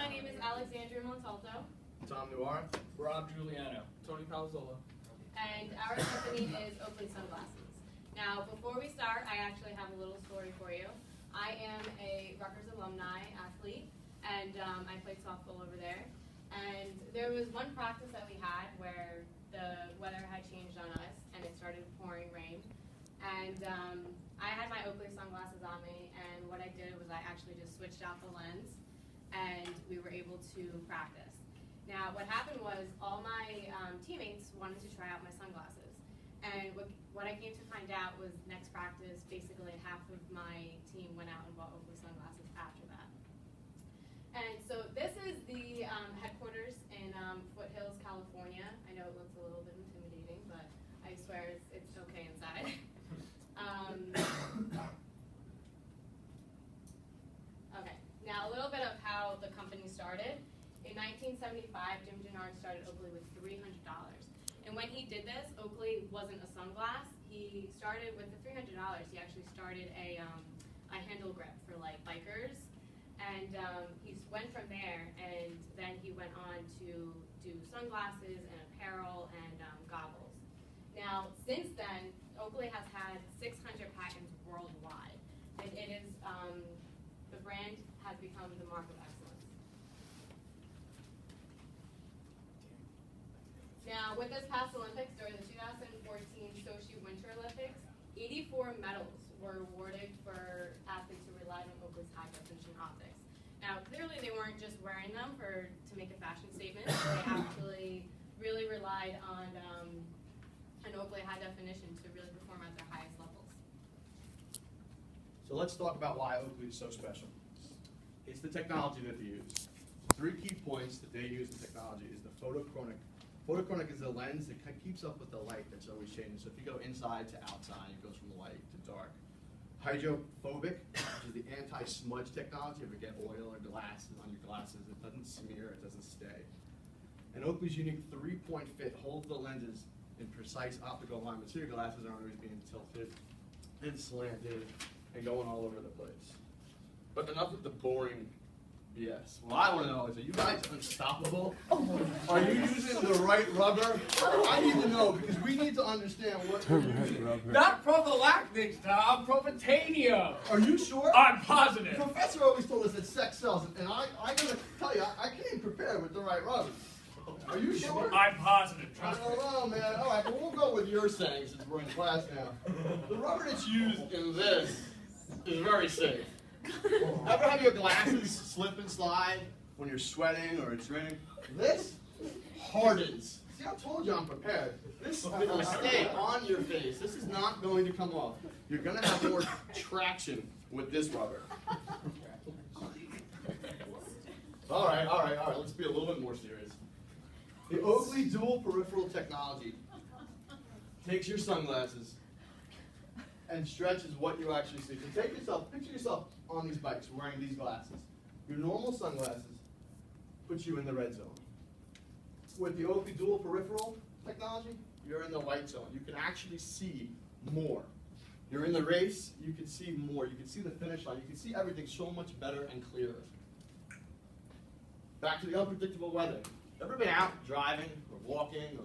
my name is Alexandria Montalto. Tom Noir. Rob Giuliano. Tony Palazzolo. And our company is Oakley Sunglasses. Now, before we start, I actually have a little story for you. I am a Rutgers alumni athlete, and I played softball over there. And there was one practice that we had where the weather had changed on us, and it started pouring rain. And I had my Oakley sunglasses on me, and what I did was I actually just switched out the lens, and we were able to practice. Now, what happened was all my teammates wanted to try out my sunglasses. And what I came to find out was next practice, basically half of my team went out and bought Oakley sunglasses after that. And so this is the headquarters in Foothills, California. I know it looks a little bit intimidating, but I swear it's okay inside. Okay, now a little bit of how the company started. In 1975, Jim Gennard started Oakley with $300. And when he did this, Oakley wasn't a sunglass. He started with the $300. He actually started a handle grip for like bikers. And he went from there, and then he went on to do sunglasses and apparel and goggles. Now, since then, Oakley has had 600 patents worldwide. And it is, the brand has become the mark of excellence. Now, with this past Olympics, during the 2014 Sochi Winter Olympics, 84 medals were awarded for athletes who relied on Oakley's high-definition optics. Now, clearly they weren't just wearing them to make a fashion statement. They actually really relied on an Oakley high definition to really perform at their highest levels. So let's talk about why Oakley is so special. It's the technology that they use. 3 key points that they use in technology is the photochromic. Photochromic is a lens that keeps up with the light that's always changing. So if you go inside to outside, it goes from light to dark. Hydrophobic, which is the anti-smudge technology. If you get oil or glasses on your glasses, it doesn't smear, it doesn't stay. And Oakley's unique 3-point fit holds the lenses in precise optical alignment, so your glasses aren't always being tilted and slanted and going all over the place. But enough with the boring BS. What I want to know is, are you guys unstoppable? Are you using the right rubber? I need to know, because we need to understand what you're using. Not prophylactics, Tom. Profitanium. Are you sure? I'm The positive. professor always told us that sex sells, and I gotta tell you, I came prepared with the right rubber. Are you sure? I'm positive. I Trust me. don't know, man. All right, but we'll go with your saying since we're in class now. The rubber that's used in this is very safe. Ever have your glasses slip and slide when you're sweating or it's raining? This hardens. See, I told you I'm prepared. This will stay on your face. This is not going to come off. You're going to have more traction with this rubber. All right. Let's be a little bit more serious. The Oakley dual peripheral technology takes your sunglasses and stretches what you actually see. So picture yourself on these bikes wearing these glasses. Your normal sunglasses put you in the red zone. With the Oakley dual peripheral technology, you're in the white zone. You can actually see more. You're in the race, you can see more. You can see the finish line. You can see everything so much better and clearer. Back to the unpredictable weather. Ever been out driving or walking or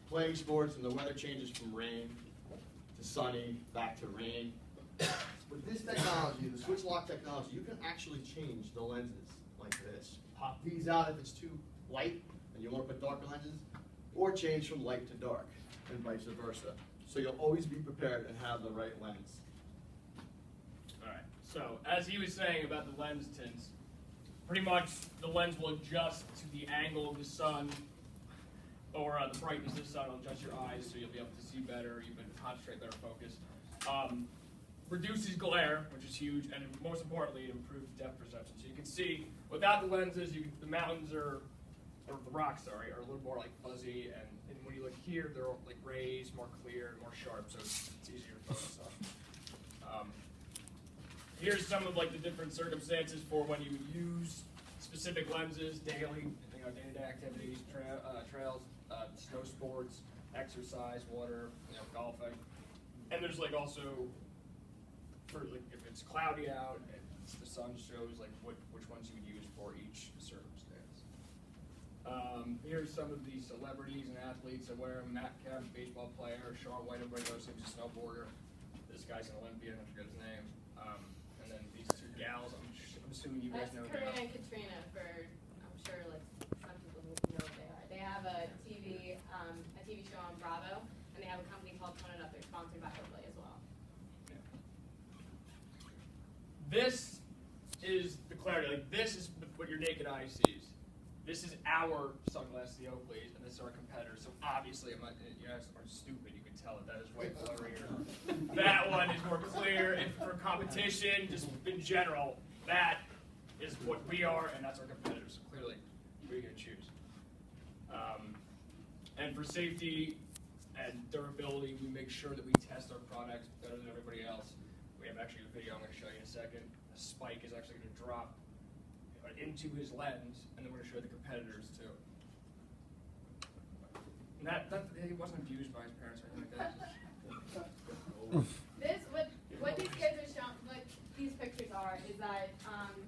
playing sports and the weather changes from rain to sunny, back to rain? With this technology, the switch lock technology, you can actually change the lenses like this. Pop these out if it's too light and you want to put darker lenses, or change from light to dark and vice versa. So you'll always be prepared and have the right lens. All right. So as he was saying about the lens tints, pretty much the lens will adjust to the angle of the sun or the brightness of the sun. It'll adjust your eyes so you'll be able to see better, you can concentrate, better focus. Reduces glare, which is huge, and most importantly, it improves depth perception. So you can see without the lenses, the mountains or the rocks, are a little more like fuzzy, and when you look here, they're like raised, more clear, more sharp, so it's easier to focus on. Here's some of like the different circumstances for when you would use specific lenses daily, day-to-day activities, trails, snow sports, exercise, water, golfing, and there's like also for like if it's cloudy out and the sun shows like which ones you would use for each circumstance. Here's some of the celebrities and athletes that wear them. Matt Kemp, baseball player. Shaun White, everybody knows him, he's a snowboarder. This guy's an Olympian, I forget his name. And then these two gals, I'm assuming you guys know That's them. Karina and Katrina for, I'm sure like some people know what they are. They have a TV show on Bravo, and they have a company called Tone It Up. They're sponsored by Oakley as well. This is the clarity. Like, this is what your naked eye sees. This is our sunglasses, the Oakleys, and this is our competitors. So obviously, I'm not, you guys aren't stupid. You can tell that is way blurrier. That one is more clear. And for competition, just in general, that is what we are, and that's our competitors. So clearly, we're going to choose. And for safety and durability, we make sure that we test our products better than everybody else. We have actually a video I'm going to show you in a second. A spike is actually going to drop into his lens, and then we're going to show the competitors too. And that he wasn't abused by his parents or anything like that. What these kids are showing, what these pictures are, is that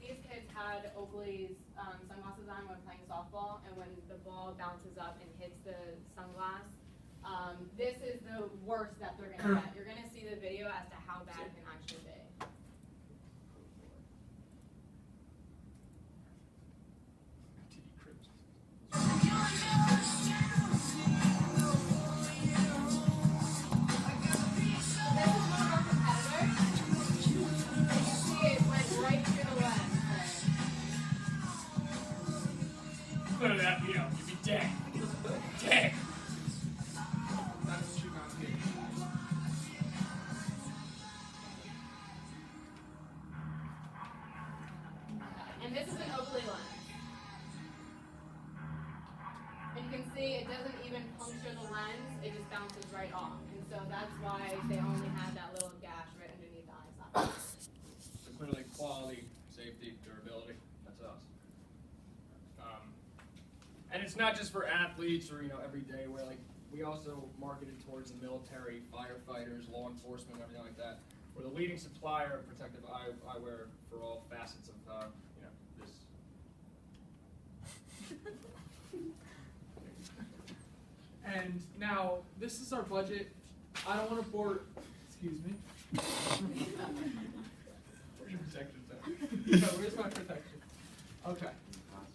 these kids had Oakley's sunglasses on when playing softball, and when the ball bounces up and hits the sunglass, this is the worst that they're going to get. You're going to see the video as to how bad it can actually be. Clearly that video, you'd be dead. Dead. That's what you got here. And this is an Oakley lens. And you can see it doesn't even puncture the lens, it just bounces right off. And so that's why they only have that little gash right underneath the eye socket. So clearly quality, safety, durability, that's us. And it's not just for athletes or everyday wear. Like, we also marketed towards the military, firefighters, law enforcement, everything like that. We're the leading supplier of protective eyewear for all facets of this. And now, this is our budget. I don't want to bore, excuse me. Where's your protection? No, where's my protection? Okay.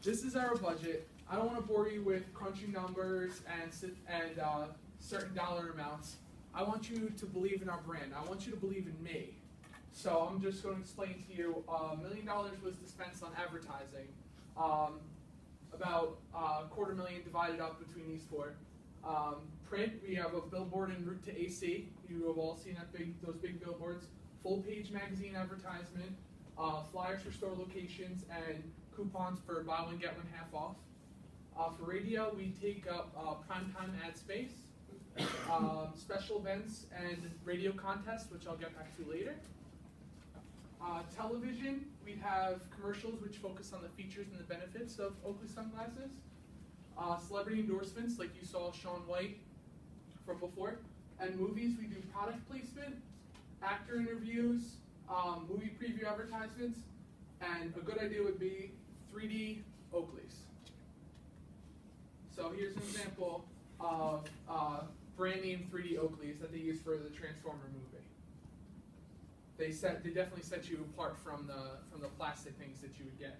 This is our budget. I don't want to bore you with crunching numbers and certain dollar amounts. I want you to believe in our brand. I want you to believe in me. So I'm just going to explain to you, $1 million was dispensed on advertising. About $250,000 divided up between these four. Print, we have a billboard en route to AC. You have all seen those big billboards. Full page magazine advertisement, flyers for store locations, and coupons for buy one, get one half off. For radio, we take up primetime ad space, special events, and radio contests, which I'll get back to later. Television, we have commercials which focus on the features and the benefits of Oakley sunglasses. Celebrity endorsements, like you saw Shaun White from before. And movies, we do product placement, actor interviews, movie preview advertisements, and a good idea would be 3D Oakleys. So here's an example of brand name 3D Oakleys that they use for the Transformer movie. They definitely set you apart from the plastic things that you would get.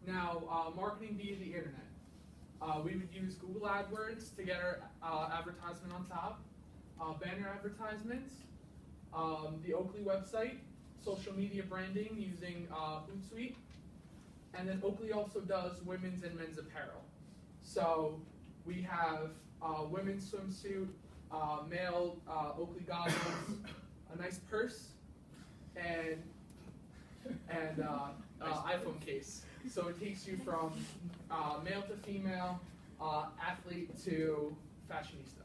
Now, marketing via the internet. We would use Google AdWords to get our advertisement on top, banner advertisements, the Oakley website, social media branding using Hootsuite, and then Oakley also does women's and men's apparel. So we have women's swimsuit, male Oakley goggles, a nice purse, and iPhone case. So it takes you from male to female, athlete to fashionista.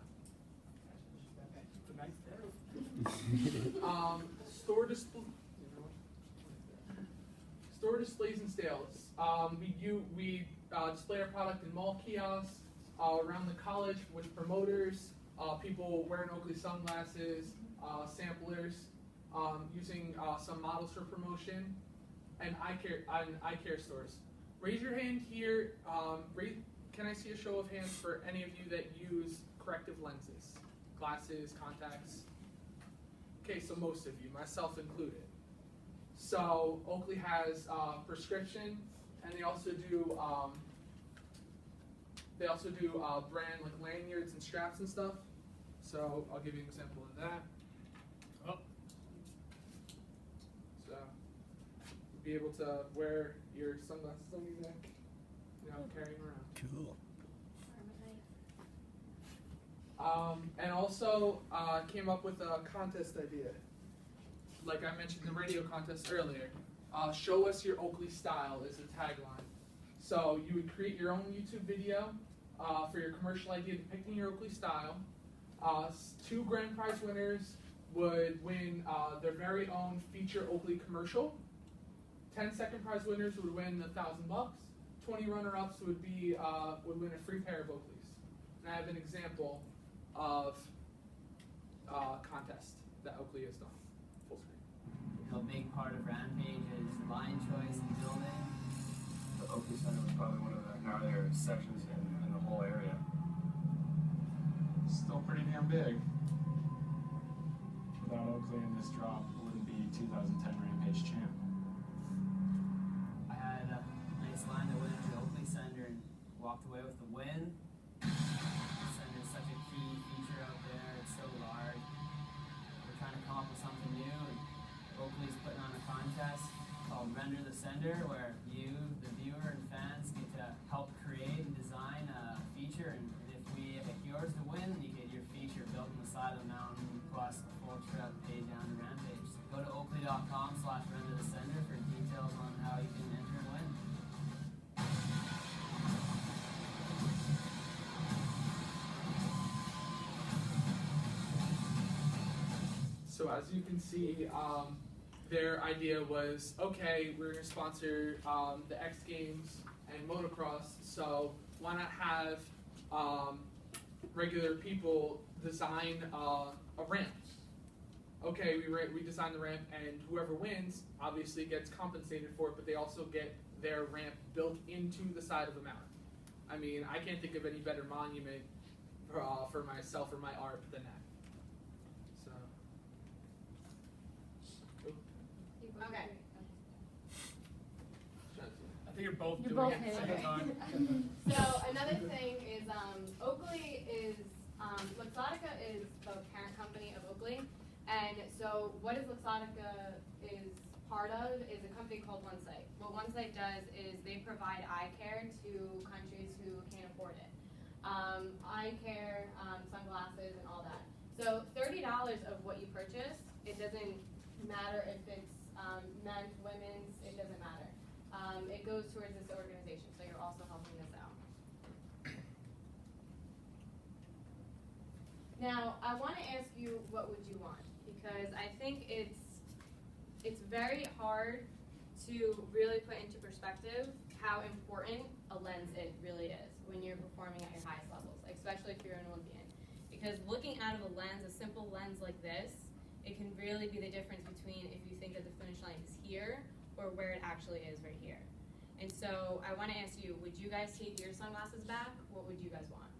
Store displays and sales. We display our product in mall kiosks, around the college with promoters, people wearing Oakley sunglasses, samplers, using some models for promotion, and eye care stores. Raise your hand here. Can I see a show of hands for any of you that use corrective lenses? Glasses, contacts? Okay, so most of you, myself included. So Oakley has prescription, and they also do brand like lanyards and straps and stuff. So I'll give you an example of that. Oh. So you'll be able to wear your sunglasses on your neck, carrying around. Cool. And also came up with a contest idea. Like I mentioned the radio contest earlier. Show us your Oakley style is the tagline. So you would create your own YouTube video for your commercial idea depicting your Oakley style. 2 grand prize winners would win their very own feature Oakley commercial. 10 second prize winners would win $1,000. 20 runner-ups would win a free pair of Oakleys. And I have an example of contest that Oakley has done. Full screen. A big part of Rampage is line choice and building. The Oakley Center was probably one of the gnarlier sections in the whole area. Still pretty damn big. Without Oakley in this drop, wouldn't be 2010 Rampage champ. I had a nice line that went into the Oakley Center and walked away with the win. The center is such a key feature out there. It's so large. We're trying to come up with something new. And Oakley's putting on a contest called Render the Sender, where you, the viewer, and fans get to help create and design a feature. And if we pick yours to win, you get your feature built on the side of the mountain, plus a full trip paid down to Rampage. So go to oakley.com/renderthesender for details on how you can enter and win. So as you can see, their idea was, okay, we're going to sponsor the X Games and motocross, so why not have regular people design a ramp? Okay, we design the ramp, and whoever wins obviously gets compensated for it, but they also get their ramp built into the side of a mountain. I mean, I can't think of any better monument for myself or my art than that. So. Okay. I think you're both You're doing both it at the hitting same it. time. So another thing is Oakley is, Luxottica is the parent company of Oakley. And so what is Luxottica is part of is a company called OneSight. What OneSight does is they provide eye care to countries who can't afford it. Eye care, sunglasses, and all that. So $30 of what you purchase, it doesn't matter if it's men's, women's, it doesn't matter. It goes towards this organization, so you're also helping this out. Now, I want to ask you, what would you want? Because I think it's very hard to really put into perspective how important a lens it really is when you're performing at your highest levels, especially if you're an Olympian. Because looking out of a lens, a simple lens like this, it can really be the difference between if you think that the finish line is here or where it actually is right here. And so I want to ask you, would you guys take your sunglasses back? What would you guys want?